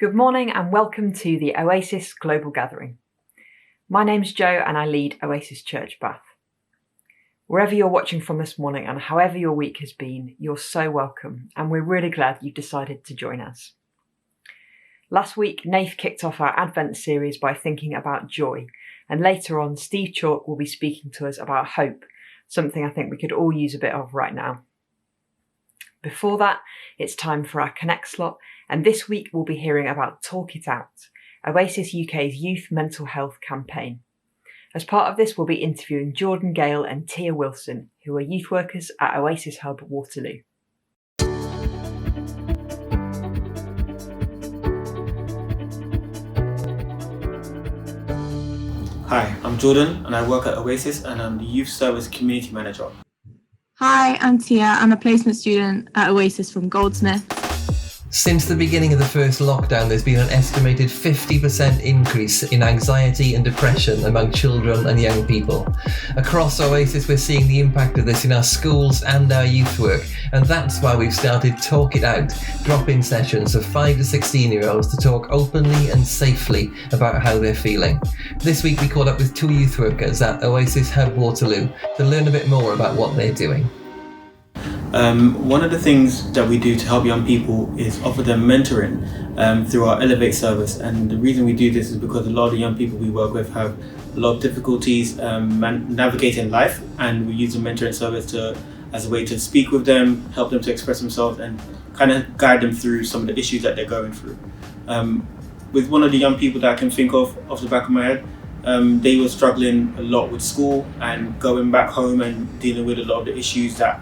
Good morning and welcome to the Oasis Global Gathering. My name's Jo and I lead Oasis Church Bath. Wherever you're watching from this morning and however your week has been, you're so welcome and we're really glad you decided to join us. Last week, Nath kicked off our Advent series by thinking about joy, and later on, Steve Chalke will be speaking to us about hope, something I think we could all use a bit of right now. Before that, it's time for our Connect slot, and this week we'll be hearing about Talk It Out, Oasis UK's youth mental health campaign. As part of this, we'll be interviewing Jordan Gale and Tia Wilson, who are youth workers at Oasis Hub Waterloo. Hi, I'm Jordan and I work at Oasis and I'm the Youth Service Community Manager. Hi, I'm Tia. I'm a placement student at Oasis from Goldsmith. Since the beginning of the first lockdown, there's been an estimated 50% increase in anxiety and depression among children and young people. Across Oasis, we're seeing the impact of this in our schools and our youth work, and that's why we've started Talk It Out, drop-in sessions of 5 to 16-year-olds to talk openly and safely about how they're feeling. This week we caught up with 2 youth workers at Oasis Hub Waterloo to learn a bit more about what they're doing. One of the things that we do to help young people is offer them mentoring through our Elevate service, and the reason we do this is because a lot of the young people we work with have a lot of difficulties navigating life, and we use the mentoring service as a way to speak with them, help them to express themselves and kind of guide them through some of the issues that they're going through. With one of the young people that I can think of off the back of my head, they were struggling a lot with school and going back home and dealing with a lot of the issues that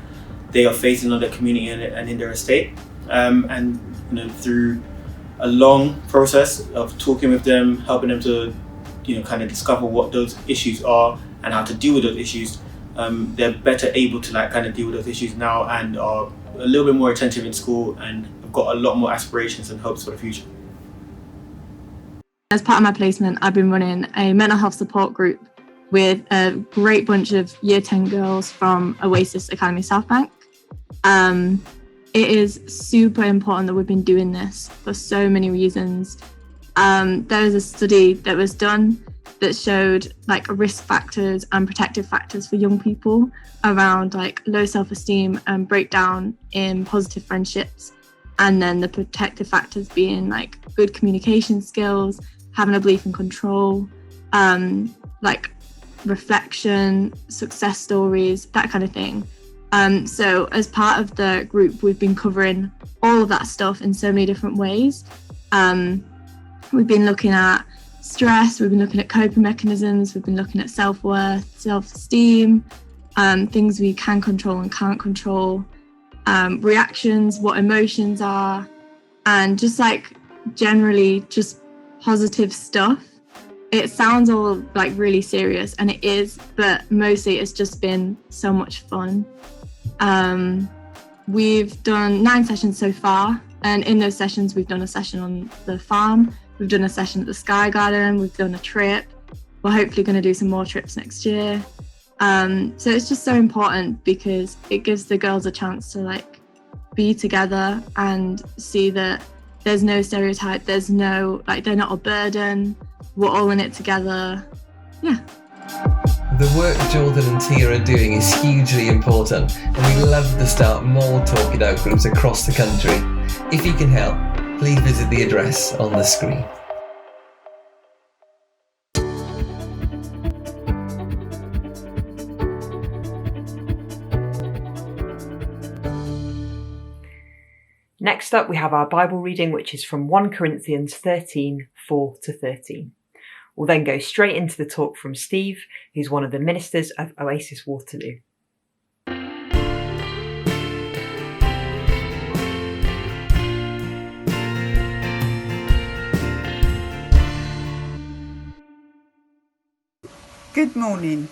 they are facing in their community and in their estate. And through a long process of talking with them, helping them to kind of discover what those issues are and how to deal with those issues, they're better able to kind of deal with those issues now and are a little bit more attentive in school and have got a lot more aspirations and hopes for the future. As part of my placement, I've been running a mental health support group with a great bunch of Year 10 girls from Oasis Academy South Bank. It is super important that we've been doing this for so many reasons. There was a study that was done that showed risk factors and protective factors for young people around low self-esteem and breakdown in positive friendships, and then the protective factors being good communication skills, having a belief in control, reflection, success stories, that kind of thing. So as part of the group, we've been covering all of that stuff in so many different ways. We've been looking at stress, we've been looking at coping mechanisms, we've been looking at self-worth, self-esteem, things we can control and can't control, reactions, what emotions are, and just generally just positive stuff. It sounds all really serious, and it is, but mostly it's just been so much fun. We've done 9 sessions so far, and in those sessions we've done a session on the farm, we've done a session at the Sky Garden, we've done a trip. We're hopefully going to do some more trips next year. So it's just so important because it gives the girls a chance to be together and see that there's no stereotype, there's no they're not a burden, we're all in it together. Yeah. The work Jordan and Tia are doing is hugely important, and we love to start more Talk It Out groups across the country. If you can help, please visit the address on the screen. Next up, we have our Bible reading, which is from 1 Corinthians 13, 4-13. We'll then go straight into the talk from Steve, who's one of the ministers of Oasis Waterloo. Good morning.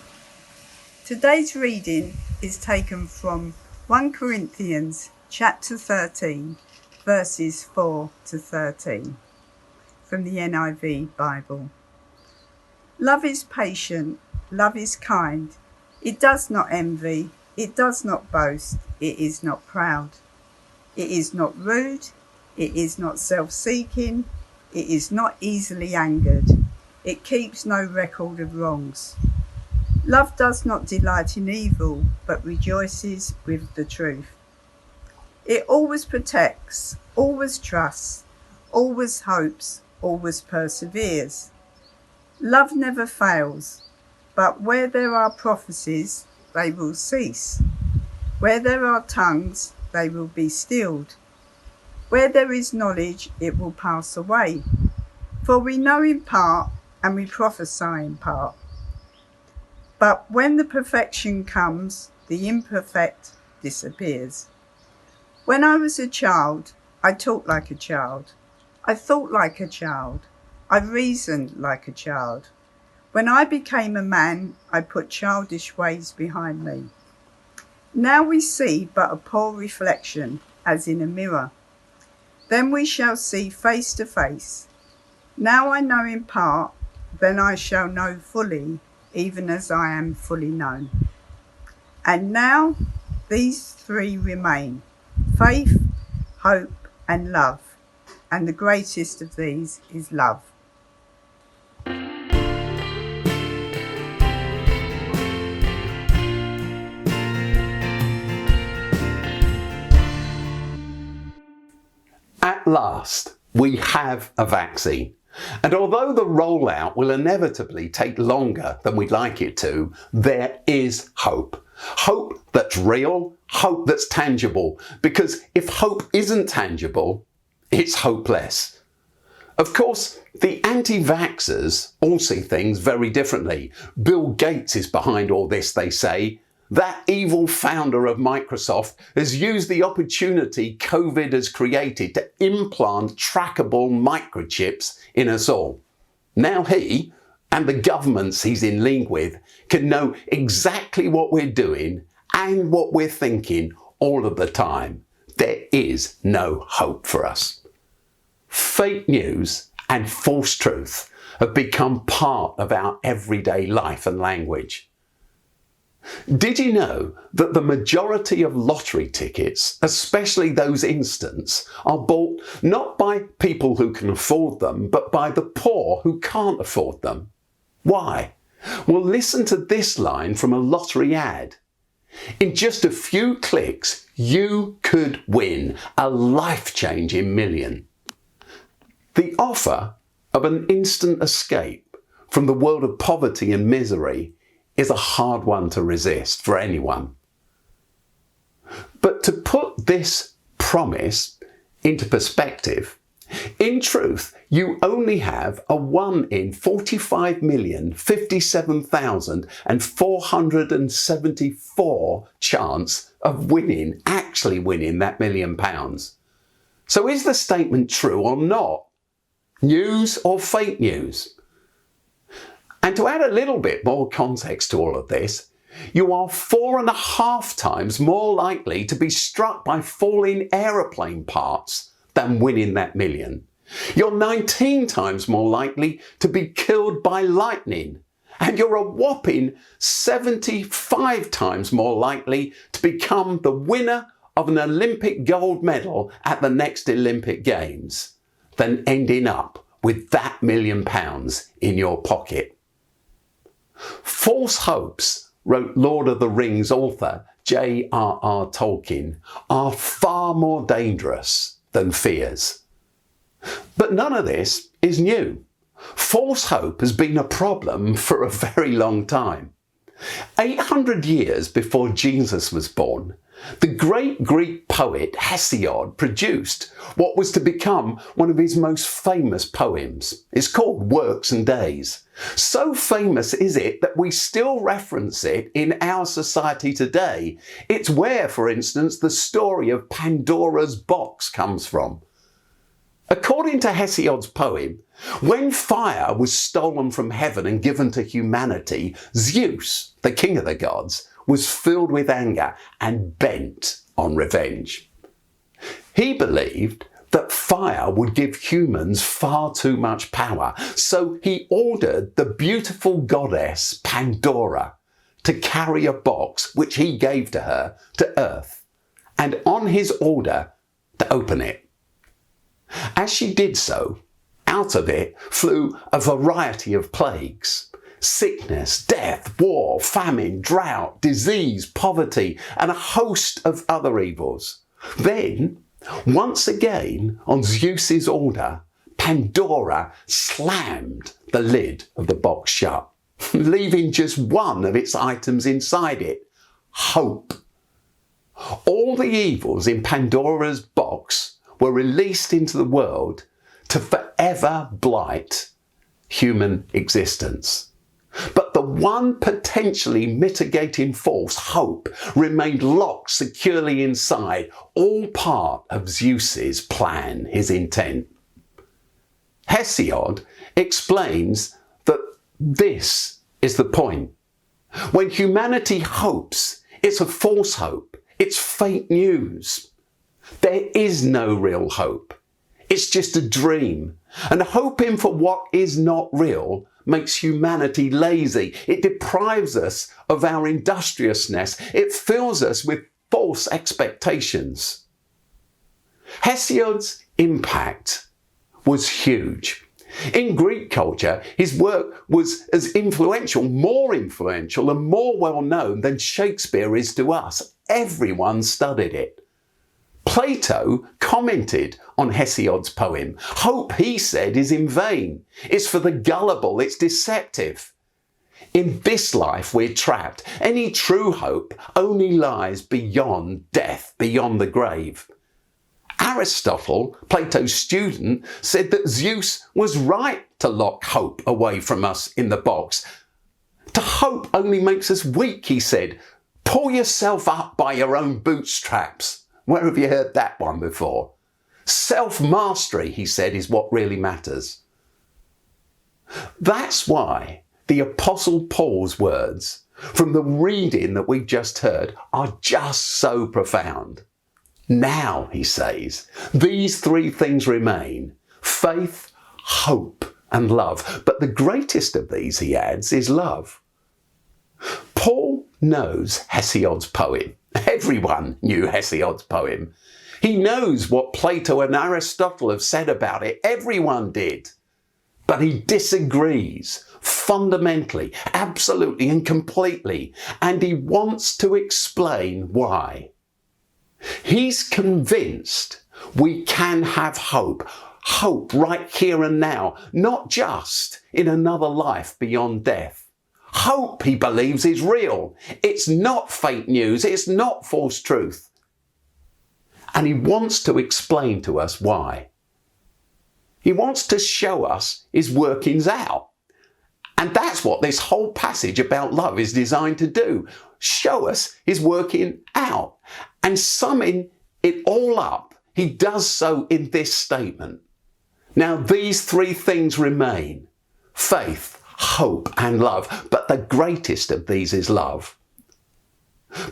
Today's reading is taken from 1 Corinthians chapter 13, verses 4-13, from the NIV Bible. Love is patient, love is kind. It does not envy, it does not boast, it is not proud. It is not rude, it is not self-seeking, It is not easily angered. It keeps no record of wrongs. Love does not delight in evil, but rejoices with the truth. It always protects, always trusts, always hopes, always perseveres. Love never fails, but where there are prophecies, they will cease. Where there are tongues, they will be stilled. Where there is knowledge, it will pass away. For we know in part, and we prophesy in part. But when the perfection comes, the imperfect disappears. When I was a child, I talked like a child. I thought like a child. I reasoned like a child. When I became a man, I put childish ways behind me. Now we see but a poor reflection, as in a mirror. Then we shall see face to face. Now I know in part, then I shall know fully, even as I am fully known. And now these three remain: faith, hope, and love. And the greatest of these is love. At last, we have a vaccine. And although the rollout will inevitably take longer than we'd like it to, there is hope. Hope that's real, hope that's tangible. Because if hope isn't tangible, it's hopeless. Of course, the anti-vaxxers all see things very differently. Bill Gates is behind all this, they say. That evil founder of Microsoft has used the opportunity COVID has created to implant trackable microchips in us all. Now he, and the governments he's in league with, can know exactly what we're doing and what we're thinking all of the time. There is no hope for us. Fake news and false truth have become part of our everyday life and language. Did you know that the majority of lottery tickets, especially those instant, are bought not by people who can afford them, but by the poor who can't afford them? Why? Well, listen to this line from a lottery ad. In just a few clicks, you could win a life-changing million. The offer of an instant escape from the world of poverty and misery is a hard one to resist for anyone. But to put this promise into perspective, in truth, you only have a 1 in 45,057,474 chance of actually winning that £1 million. So is the statement true or not? News or fake news? And to add a little bit more context to all of this, you are 4.5 times more likely to be struck by falling aeroplane parts than winning that million. You're 19 times more likely to be killed by lightning. And you're a whopping 75 times more likely to become the winner of an Olympic gold medal at the next Olympic Games than ending up with that £1 million in your pocket. False hopes, wrote Lord of the Rings author J.R.R. Tolkien, are far more dangerous than fears. But none of this is new. False hope has been a problem for a very long time. 800 years before Jesus was born, the great Greek poet Hesiod produced what was to become one of his most famous poems. It's called Works and Days. So famous is it that we still reference it in our society today. It's where, for instance, the story of Pandora's box comes from. According to Hesiod's poem, when fire was stolen from heaven and given to humanity, Zeus, the king of the gods, was filled with anger and bent on revenge. He believed that fire would give humans far too much power, so he ordered the beautiful goddess Pandora to carry a box which he gave to her to Earth, and on his order to open it. As she did so, Out of it flew a variety of plagues: sickness, death, war, famine, drought, disease, poverty, and a host of other evils. Then, once again, on Zeus's order, Pandora slammed the lid of the box shut, leaving just one of its items inside it: hope. All the evils in Pandora's box were released into the world to forever blight human existence. But the one potentially mitigating force, hope, remained locked securely inside, all part of Zeus's plan, his intent. Hesiod explains that this is the point. When humanity hopes, it's a false hope. It's fake news. There is no real hope. It's just a dream. And hoping for what is not real makes humanity lazy. It deprives us of our industriousness. It fills us with false expectations. Hesiod's impact was huge. In Greek culture, his work was as influential, more influential and more well known than Shakespeare is to us. Everyone studied it. Plato commented on Hesiod's poem. Hope, he said, is in vain. It's for the gullible. It's deceptive. In this life, we're trapped. Any true hope only lies beyond death, beyond the grave. Aristotle, Plato's student, said that Zeus was right to lock hope away from us in the box. To hope only makes us weak, he said. Pull yourself up by your own bootstraps. Where have you heard that one before? Self-mastery, he said, is what really matters. That's why the Apostle Paul's words from the reading that we've just heard are just so profound. Now, he says, these three things remain: faith, hope, and love. But the greatest of these, he adds, is love. Paul knows Hesiod's poem. Everyone knew Hesiod's poem. He knows what Plato and Aristotle have said about it. Everyone did. But he disagrees fundamentally, absolutely and completely. And he wants to explain why. He's convinced we can have hope. Hope right here and now, not just in another life beyond death. Hope, he believes, is real. It's not fake news. It's not false truth. And he wants to explain to us why. He wants to show us his workings out. And that's what this whole passage about love is designed to do. Show us his working out. And summing it all up, he does so in this statement. Now, these three things remain: faith, hope, and love. But the greatest of these is love.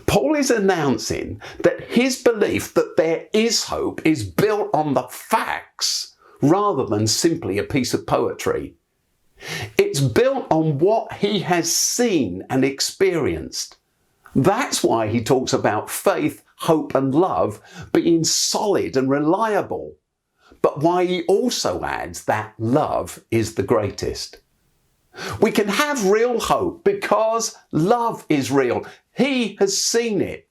Paul is announcing that his belief that there is hope is built on the facts rather than simply a piece of poetry. It's built on what he has seen and experienced. That's why he talks about faith, hope, and love being solid and reliable, but why he also adds that love is the greatest. We can have real hope because love is real. He has seen it.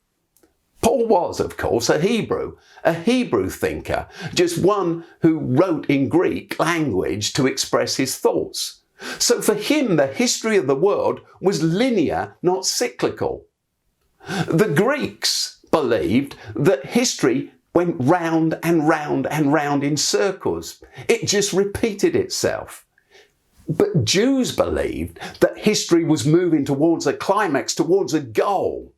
Paul was, of course, a Hebrew thinker, just one who wrote in Greek language to express his thoughts. So for him, the history of the world was linear, not cyclical. The Greeks believed that history went round and round and round in circles. It just repeated itself. But Jews believed that history was moving towards a climax, towards a goal.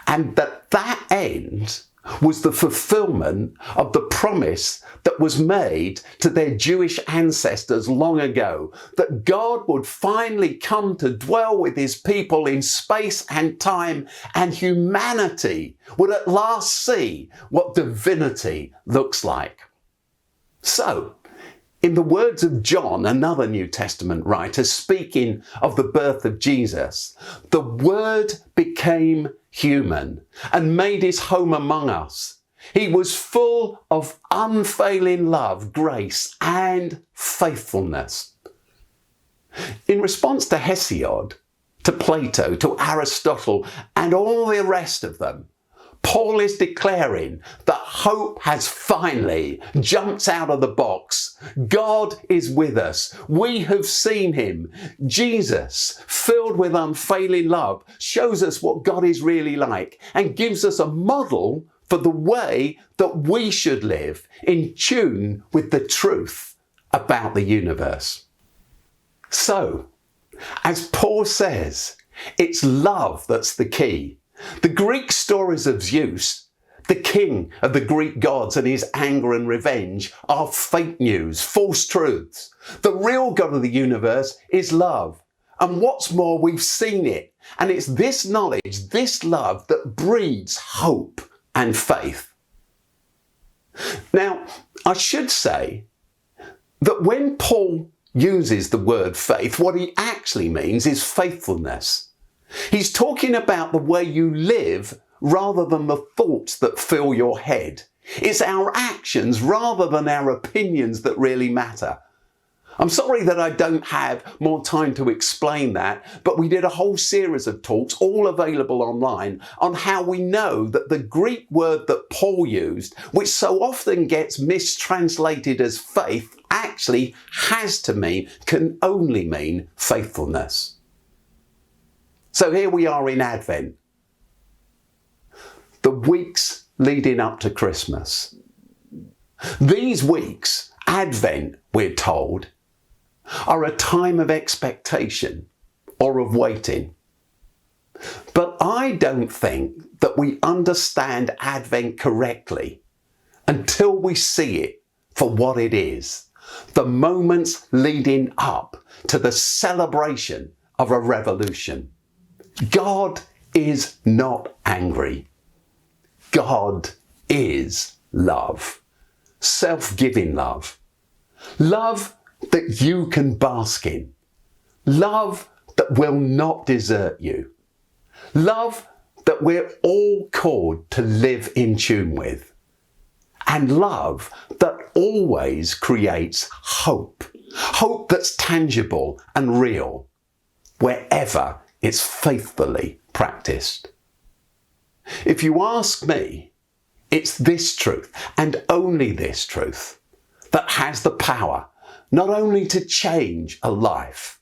And that end was the fulfillment of the promise that was made to their Jewish ancestors long ago, that God would finally come to dwell with his people in space and time, and humanity would at last see what divinity looks like. So, in the words of John, another New Testament writer, speaking of the birth of Jesus, the Word became human and made his home among us. He was full of unfailing love, grace, and faithfulness. In response to Hesiod, to Plato, to Aristotle, and all the rest of them, Paul is declaring that hope has finally jumped out of the box. God is with us. We have seen him. Jesus, filled with unfailing love, shows us what God is really like and gives us a model for the way that we should live in tune with the truth about the universe. So, as Paul says, it's love that's the key. The Greek stories of Zeus, the king of the Greek gods, and his anger and revenge are fake news, false truths. The real God of the universe is love. And what's more, we've seen it. And it's this knowledge, this love, that breeds hope and faith. Now, I should say that when Paul uses the word faith, what he actually means is faithfulness. He's talking about the way you live rather than the thoughts that fill your head. It's our actions rather than our opinions that really matter. I'm sorry that I don't have more time to explain that, but we did a whole series of talks, all available online, on how we know that the Greek word that Paul used, which so often gets mistranslated as faith, actually can only mean faithfulness. So here we are in Advent, the weeks leading up to Christmas. These weeks, Advent, we're told, are a time of expectation or of waiting. But I don't think that we understand Advent correctly until we see it for what it is, the moments leading up to the celebration of a revolution. God is not angry. God is love. Self-giving love. Love that you can bask in. Love that will not desert you. Love that we're all called to live in tune with. And love that always creates hope. Hope that's tangible and real, wherever it's faithfully practiced. If you ask me, it's this truth, and only this truth, that has the power not only to change a life,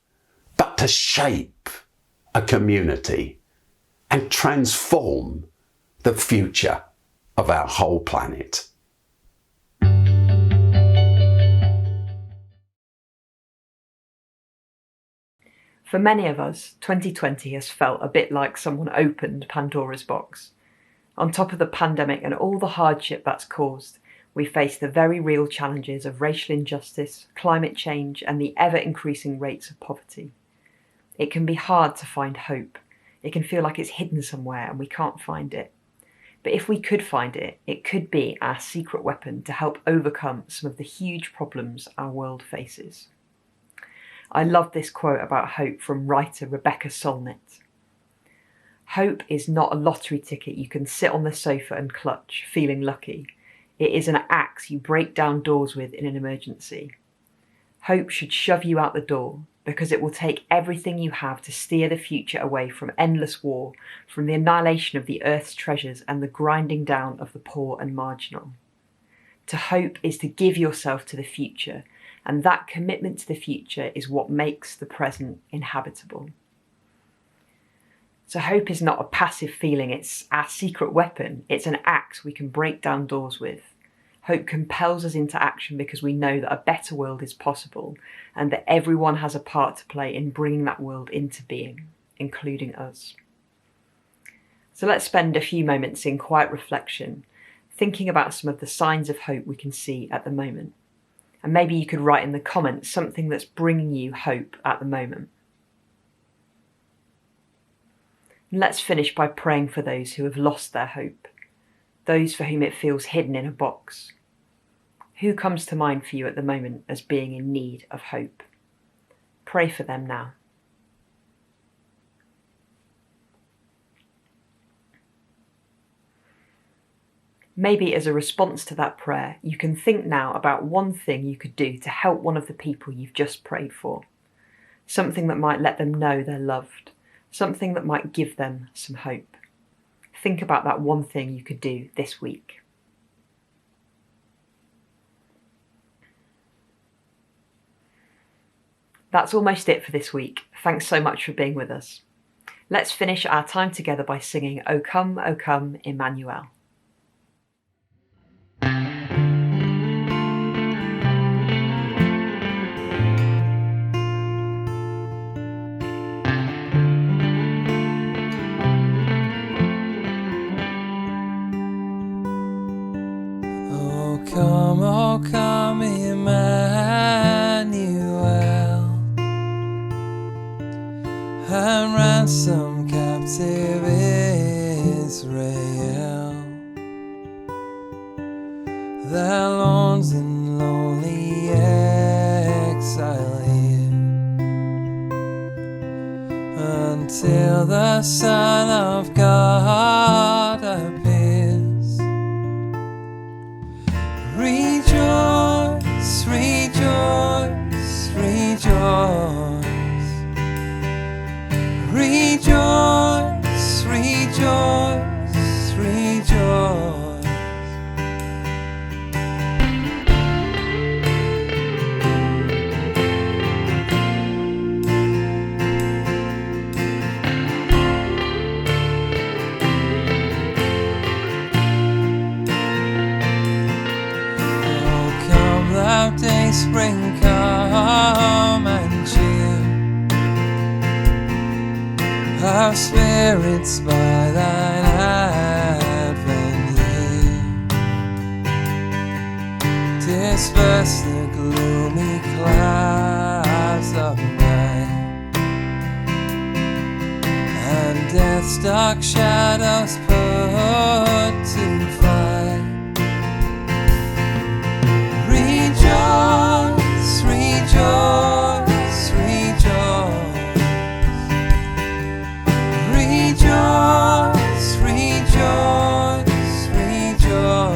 but to shape a community and transform the future of our whole planet. For many of us, 2020 has felt a bit like someone opened Pandora's box. On top of the pandemic and all the hardship that's caused, we face the very real challenges of racial injustice, climate change, and the ever-increasing rates of poverty. It can be hard to find hope. It can feel like it's hidden somewhere and we can't find it. But if we could find it, it could be our secret weapon to help overcome some of the huge problems our world faces. I love this quote about hope from writer Rebecca Solnit. Hope is not a lottery ticket you can sit on the sofa and clutch, feeling lucky. It is an axe you break down doors with in an emergency. Hope should shove you out the door because it will take everything you have to steer the future away from endless war, from the annihilation of the earth's treasures and the grinding down of the poor and marginal. To hope is to give yourself to the future, and that commitment to the future is what makes the present inhabitable. So hope is not a passive feeling, it's our secret weapon. It's an axe we can break down doors with. Hope compels us into action because we know that a better world is possible and that everyone has a part to play in bringing that world into being, including us. So let's spend a few moments in quiet reflection, thinking about some of the signs of hope we can see at the moment. And maybe you could write in the comments something that's bringing you hope at the moment. And let's finish by praying for those who have lost their hope, those for whom it feels hidden in a box. Who comes to mind for you at the moment as being in need of hope? Pray for them now. Maybe as a response to that prayer, you can think now about one thing you could do to help one of the people you've just prayed for. Something that might let them know they're loved. Something that might give them some hope. Think about that one thing you could do this week. That's almost it for this week. Thanks so much for being with us. Let's finish our time together by singing O Come, Emmanuel. O come, Emmanuel, and ransom captive Israel, that lords in lonely exile here, until the Son of God appears. Rejoice, rejoice, rejoice. Rejoice, rejoice, rejoice. Day spring, come and cheer our spirits by thine advent here. Disperse the gloomy clouds of night, and death's dark shadows put to flight. Rejoice, rejoice, rejoice. Rejoice, rejoice, rejoice.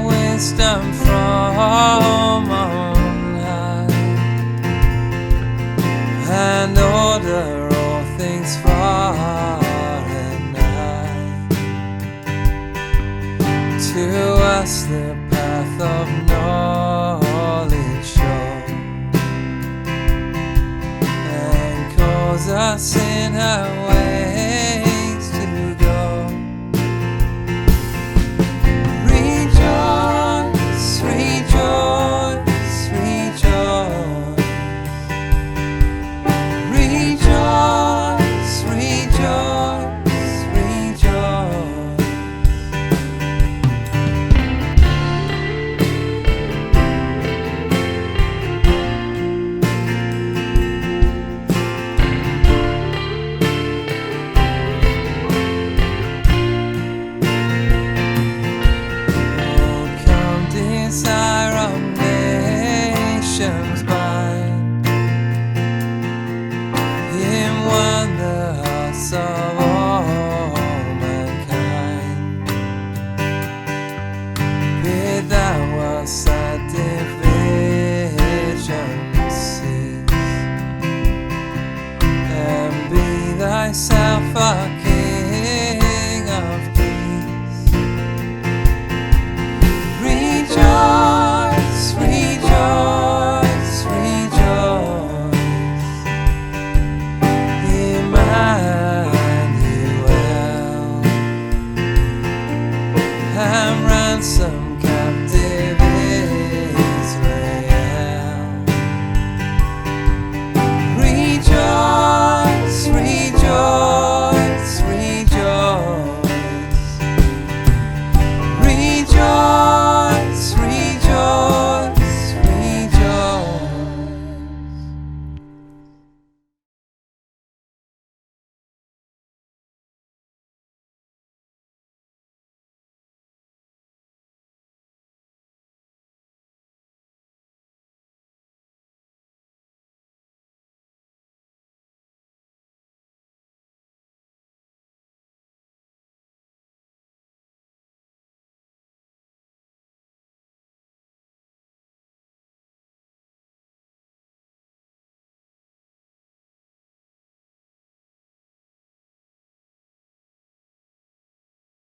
Wisdom from on high, and order all things far and nigh. To us the path of knowledge show, and cause us in our ways to go. Rejoice, rejoice, rejoice. Rejoice, rejoice, rejoice. Oh, come desire of nations bind, in one the hearts of all mankind. Bid thou our sad division cease, and be thy sound